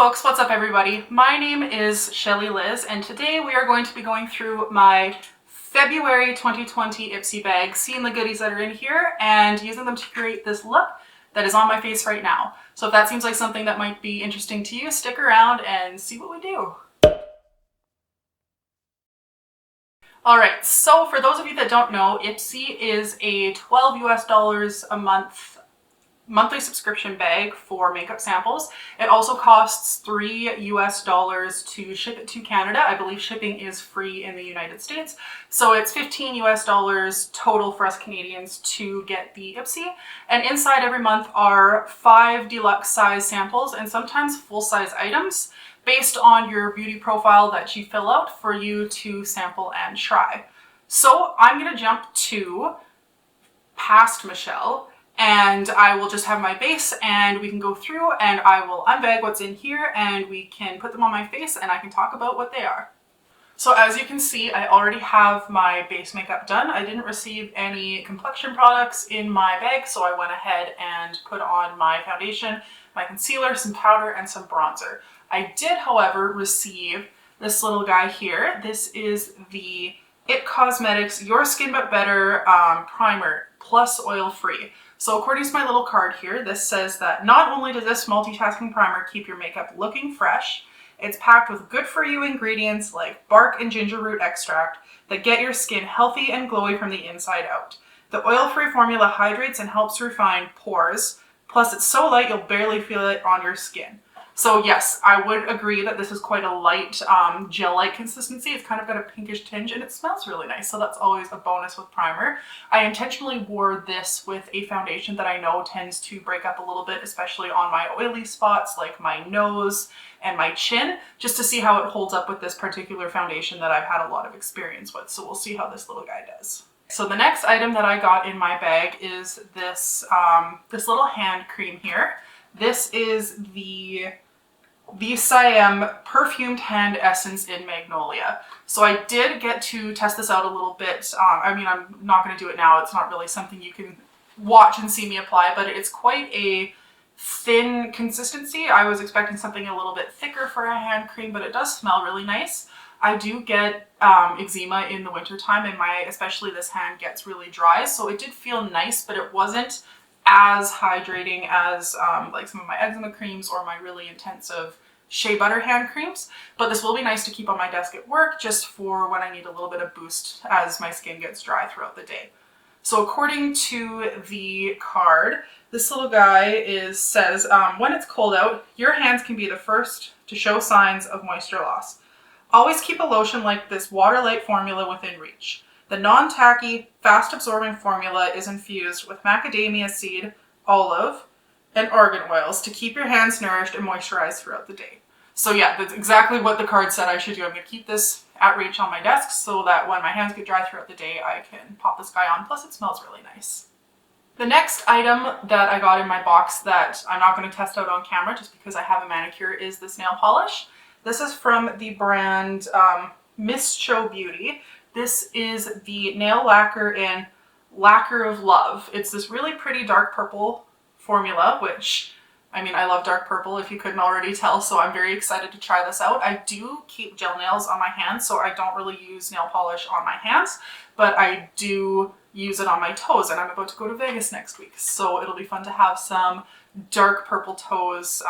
folks, what's up everybody? My name is Shelly Liz and today we are going to be going through my February 2020 Ipsy bag, seeing the goodies that are in here and using them to create this look that is on my face right now. So if that seems like something that might be interesting to you, stick around and see what we do. Alright, so for those of you that don't know, Ipsy is a $12 US a month monthly subscription bag for makeup samples. It also costs $3 US to ship it to Canada. I believe shipping is free in the United States. So it's $15 US total for us Canadians to get the Ipsy. And inside every month are 5 deluxe size samples and sometimes full size items based on your beauty profile that you fill out for you to sample and try. So I'm gonna jump to past Michelle and I will just have my base and we can go through and I will unbag what's in here and we can put them on my face and I can talk about what they are. So as you can see, I already have my base makeup done. I didn't receive any complexion products in my bag, so I went ahead and put on my foundation, my concealer, some powder, and some bronzer. I did, however, receive this little guy here. This is the It Cosmetics Your Skin But Better Primer Plus Oil Free. So according to my little card here, this says that not only does this multitasking primer keep your makeup looking fresh, it's packed with good for you ingredients like bark and ginger root extract that get your skin healthy and glowy from the inside out. The oil-free formula hydrates and helps refine pores, plus it's so light you'll barely feel it on your skin. So yes, I would agree that this is quite a light gel-like consistency. It's kind of got a pinkish tinge and it smells really nice, so that's always a bonus with primer. I intentionally wore this with a foundation that I know tends to break up a little bit, especially on my oily spots like my nose and my chin, just to see how it holds up with this particular foundation that I've had a lot of experience with. So we'll see how this little guy does. So the next item that I got in my bag is this, this little hand cream here. This is the Siam Perfumed Hand Essence in Magnolia. So I did get to test this out a little bit. I mean, I'm not going to do it now. It's not really something you can watch and see me apply, but it's quite a thin consistency. I was expecting something a little bit thicker for a hand cream, but it does smell really nice. I do get eczema in the winter time and especially this hand gets really dry. So it did feel nice, but it wasn't as hydrating as like some of my eczema creams or my really intensive shea butter hand creams. But this will be nice to keep on my desk at work just for when I need a little bit of boost as my skin gets dry throughout the day. So according to the card, this little guy says, when it's cold out, your hands can be the first to show signs of moisture loss. Always keep a lotion like this water-light formula within reach. The non-tacky, fast-absorbing formula is infused with macadamia seed, olive, and argan oils to keep your hands nourished and moisturized throughout the day. So yeah, that's exactly what the card said I should do. I'm going to keep this at reach on my desk so that when my hands get dry throughout the day, I can pop this guy on. Plus it smells really nice. The next item that I got in my box that I'm not going to test out on camera just because I have a manicure is this nail polish. This is from the brand Miss Show Beauty. This is the nail lacquer in Lacquer of Love. It's this really pretty dark purple formula, which, I mean, I love dark purple if you couldn't already tell, so I'm very excited to try this out. I do keep gel nails on my hands, so I don't really use nail polish on my hands, but I do use it on my toes, and I'm about to go to Vegas next week, so it'll be fun to have some dark purple toes,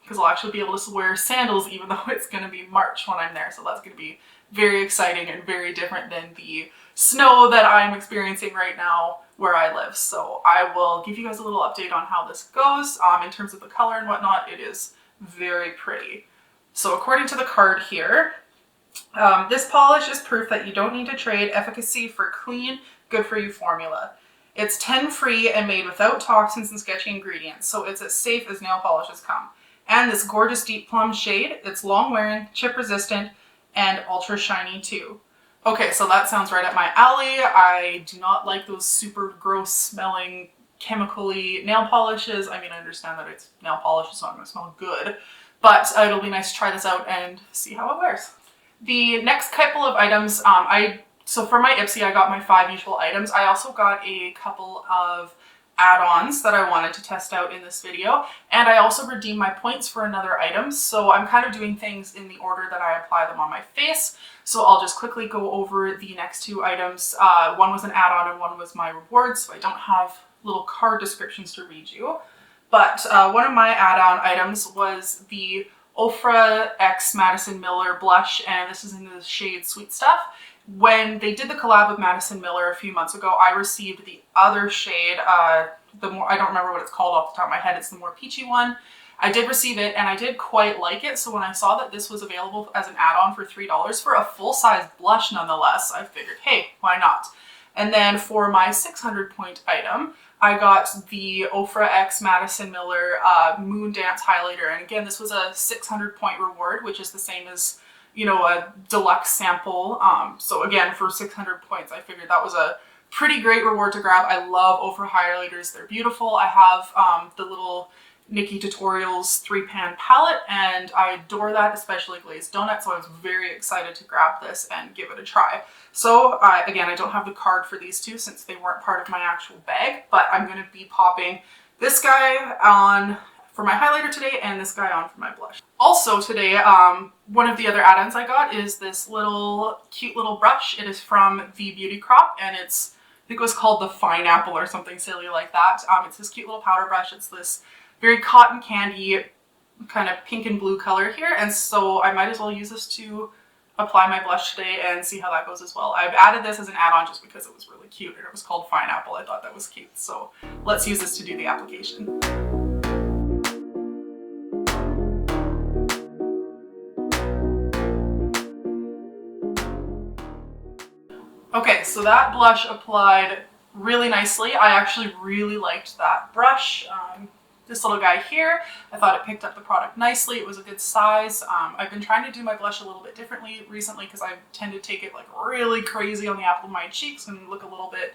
because I'll actually be able to wear sandals even though it's going to be March when I'm there, so that's going to be very exciting and very different than the snow that I'm experiencing right now where I live. So I will give you guys a little update on how this goes. In terms of the color and whatnot, it is very pretty. So according to the card here, this polish is proof that you don't need to trade efficacy for clean, good for you formula. It's 10 free and made without toxins and sketchy ingredients, so it's as safe as nail polishes come. And this gorgeous deep plum shade, it's long wearing, chip resistant, and ultra shiny too. Okay, so that sounds right up my alley. I do not like those super gross smelling chemically nail polishes. I mean, I understand that it's nail polish, it's not going to smell good, but it'll be nice to try this out and see how it wears. The next couple of items, so for my Ipsy, I got my 5 usual items. I also got a couple of add-ons that I wanted to test out in this video, and I also redeemed my points for another item, so I'm kind of doing things in the order that I apply them on my face. So I'll just quickly go over the next two items. One was an add-on and one was my reward, so I don't have little card descriptions to read you. But one of my add-on items was the Ofra X Madison Miller blush, and this is in the shade Sweet Stuff. When they did the collab with Madison Miller a few months ago, I received the other shade, I don't remember what it's called off the top of my head, it's the more peachy one. I did receive it and I did quite like it, so when I saw that this was available as an add-on for $3 for a full-size blush nonetheless, I figured, hey, why not? And then for my 600 point item, I got the Ofra X Madison Miller Moon Dance Highlighter, and again, this was a 600 point reward, which is the same as, you know, a deluxe sample. So again, for 600 points, I figured that was a pretty great reward to grab. I love Ofra highlighters. They're beautiful. I have the little Nikki Tutorials 3-pan palette, and I adore that, especially glazed donut. So I was very excited to grab this and give it a try. So again, I don't have the card for these two since they weren't part of my actual bag, but I'm going to be popping this guy on for my highlighter today and this guy on for my blush. Also today, one of the other add-ons I got is this little cute little brush. It is from the Beauty Crop, and I think it was called the Pineapple or something silly like that. It's this cute little powder brush. It's this very cotton candy kind of pink and blue color here, and so I might as well use this to apply my blush today and see how that goes as well. I've added this as an add-on just because it was really cute and it was called Pineapple. I thought that was cute, so let's use this to do the application. Okay, so that blush applied really nicely. I actually really liked that brush. This little guy here, I thought it picked up the product nicely. It was a good size. I've been trying to do my blush a little bit differently recently because I tend to take it like really crazy on the apple of my cheeks and look a little bit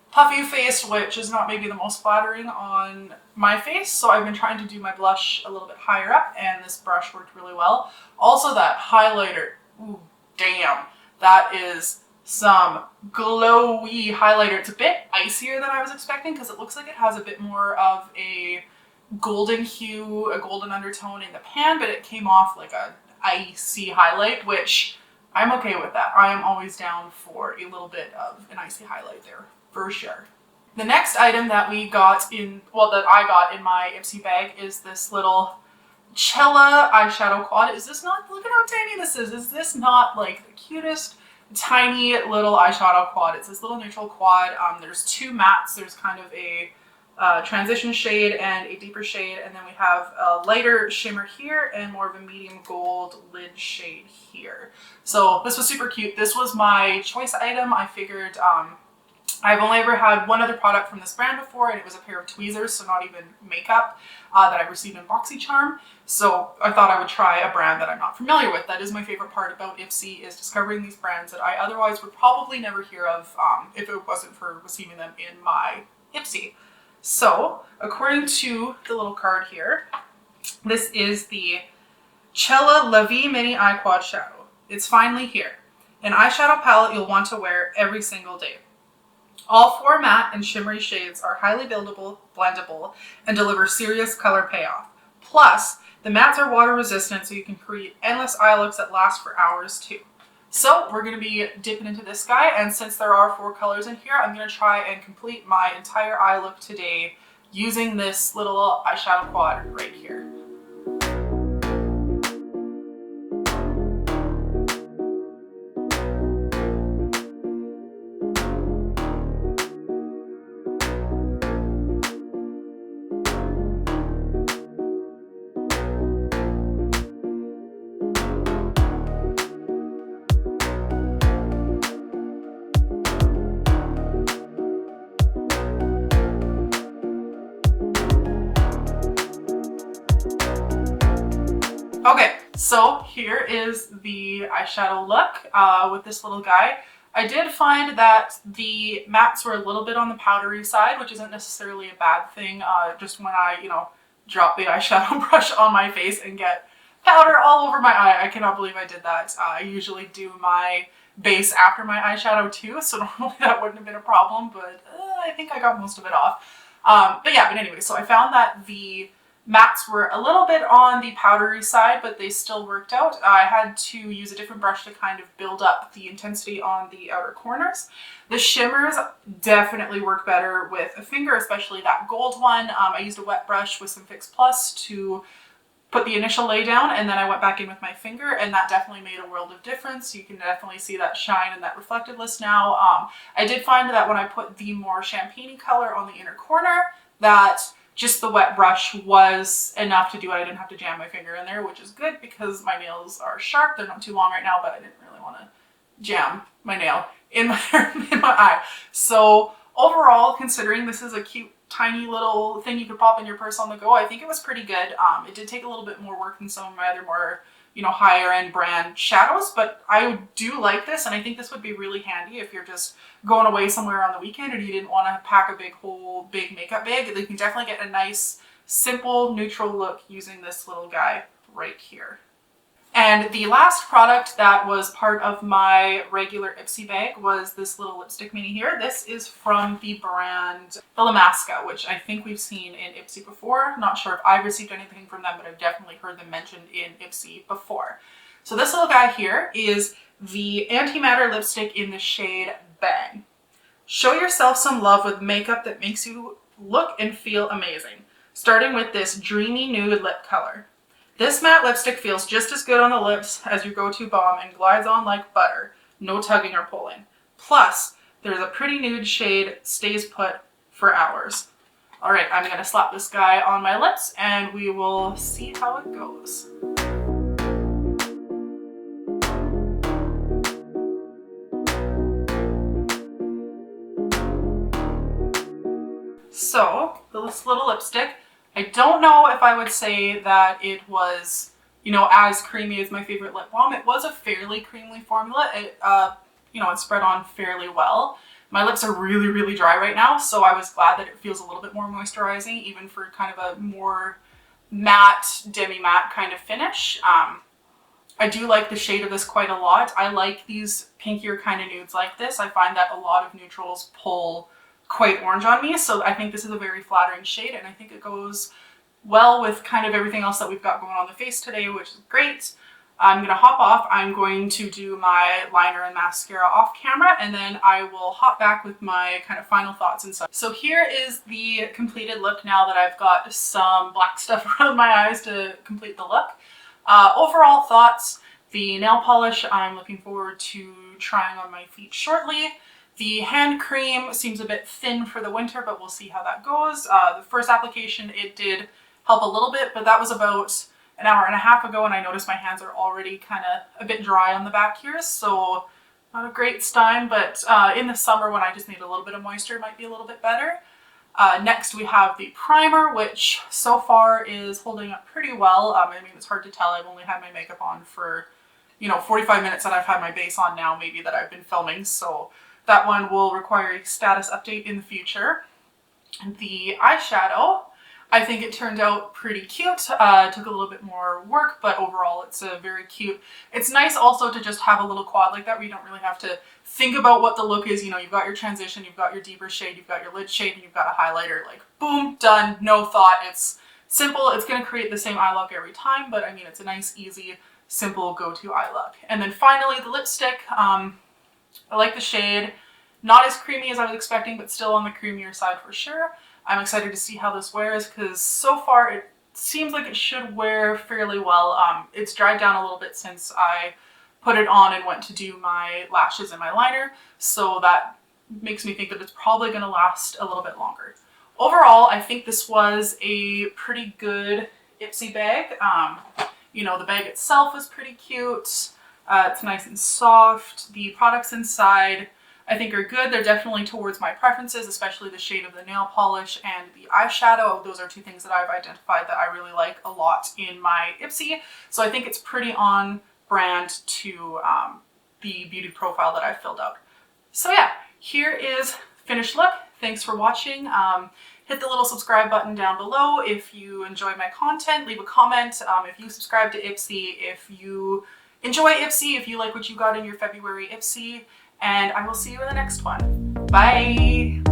puffy faced, which is not maybe the most flattering on my face. So I've been trying to do my blush a little bit higher up, and this brush worked really well. Also that highlighter, ooh, damn, that is some glowy highlighter. It's a bit icier than I was expecting because it looks like it has a bit more of a golden hue, a golden undertone in the pan, but it came off like a icy highlight, which I'm okay with that. I am always down for a little bit of an icy highlight there, for sure. The next item that I got in my Ipsy bag is this little Cella eyeshadow quad. Is this not, look at how tiny this is. Is this not like the cutest tiny little eyeshadow quad? It's this little neutral quad. There's two mattes. There's kind of a transition shade and a deeper shade, and then we have a lighter shimmer here and more of a medium gold lid shade here. So this was super cute. This was my choice item. I figured I've only ever had one other product from this brand before, and it was a pair of tweezers, so not even makeup, that I received in BoxyCharm. So I thought I would try a brand that I'm not familiar with. That is my favorite part about Ipsy, is discovering these brands that I otherwise would probably never hear of if it wasn't for receiving them in my Ipsy. So according to the little card here, this is the Cella La Vie Mini Eye Quad Shadow. It's finally here. An eyeshadow palette you'll want to wear every single day. All four matte and shimmery shades are highly buildable, blendable, and deliver serious color payoff. Plus, the mattes are water resistant, so you can create endless eye looks that last for hours too. So we're going to be dipping into this guy, and since there are 4 colors in here, I'm going to try and complete my entire eye look today using this little eyeshadow quad right here. Okay, so here is the eyeshadow look with this little guy. I did find that the mattes were a little bit on the powdery side, which isn't necessarily a bad thing. Just when I, drop the eyeshadow brush on my face and get powder all over my eye. I cannot believe I did that. I usually do my base after my eyeshadow too, so normally that wouldn't have been a problem, but I think I got most of it off. But anyway, so I found that the mattes were a little bit on the powdery side, but they still worked out. I had to use a different brush to kind of build up the intensity on the outer corners. The shimmers definitely work better with a finger, especially that gold one. I used a wet brush with some Fix Plus to put the initial lay down, and then I went back in with my finger, and that definitely made a world of difference. You can definitely see that shine and that reflectiveness now. I did find that when I put the more champagne-y color on the inner corner, that just the wet brush was enough to do it. I didn't have to jam my finger in there, which is good because my nails are sharp. They're not too long right now, but I didn't really want to jam my nail in my eye. So overall, considering this is a cute, tiny little thing you could pop in your purse on the go, I think it was pretty good. It did take a little bit more work than some of my other more, higher end brand shadows, but I do like this, and I think this would be really handy if you're just going away somewhere on the weekend and you didn't want to pack a big makeup bag. You can definitely get a nice, simple, neutral look using this little guy right here. And the last product that was part of my regular Ipsy bag was this little lipstick mini here. This is from the brand Illamasqua, which I think we've seen in Ipsy before. Not sure if I've received anything from them, but I've definitely heard them mentioned in Ipsy before. So this little guy here is the antimatter lipstick in the shade Bang. Show yourself some love with makeup that makes you look and feel amazing. Starting with this dreamy nude lip color. This matte lipstick feels just as good on the lips as your go-to balm and glides on like butter. No tugging or pulling. Plus, there's a pretty nude shade, stays put for hours. All right, I'm gonna slap this guy on my lips and we will see how it goes. So, this little lipstick, I don't know if I would say that it was, as creamy as my favorite lip balm. It was a fairly creamy formula. It spread on fairly well. My lips are really, really dry right now, so I was glad that it feels a little bit more moisturizing, even for kind of a more matte, demi-matte kind of finish. I do like the shade of this quite a lot. I like these pinkier kind of nudes like this. I find that a lot of neutrals pull quite orange on me, so I think this is a very flattering shade, and I think it goes well with kind of everything else that we've got going on the face today, which is great. I'm gonna hop off. I'm going to do my liner and mascara off camera, and then I will hop back with my kind of final thoughts and stuff. So here is the completed look now that I've got some black stuff around my eyes to complete the look. Overall thoughts, the nail polish I'm looking forward to trying on my feet shortly. The hand cream seems a bit thin for the winter, but we'll see how that goes. The first application, it did help a little bit, but that was about an hour and a half ago, and I noticed my hands are already kind of a bit dry on the back here, so not a great time, but in the summer when I just need a little bit of moisture, it might be a little bit better. Next we have the primer, which so far is holding up pretty well. I mean, it's hard to tell. I've only had my makeup on for, 45 minutes that I've had my base on now, maybe, that I've been filming, so that one will require a status update in the future. The eyeshadow, I think it turned out pretty cute. Took a little bit more work, but overall it's a very cute. It's nice also to just have a little quad like that where you don't really have to think about what the look is. You've got your transition, you've got your deeper shade, you've got your lid shade, and you've got a highlighter. Like, boom, done, no thought. It's simple. It's going to create the same eye look every time, but I mean, it's a nice, easy, simple go-to eye look. And then finally, the lipstick. I like the shade. Not as creamy as I was expecting, but still on the creamier side for sure. I'm excited to see how this wears because so far it seems like it should wear fairly well. It's dried down a little bit since I put it on and went to do my lashes and my liner, so that makes me think that it's probably going to last a little bit longer. Overall, I think this was a pretty good Ipsy bag. The bag itself is pretty cute. It's nice and soft. The products inside I think are good. They're definitely towards my preferences, especially the shade of the nail polish and the eyeshadow. Those are two things that I've identified that I really like a lot in my Ipsy. So I think it's pretty on brand to the beauty profile that I've filled out. So yeah, here is finished look. Thanks for watching. Hit the little subscribe button down below if you enjoy my content. Leave a comment if you subscribe to Ipsy, if you enjoy Ipsy, if you like what you got in your February Ipsy, and I will see you in the next one. Bye!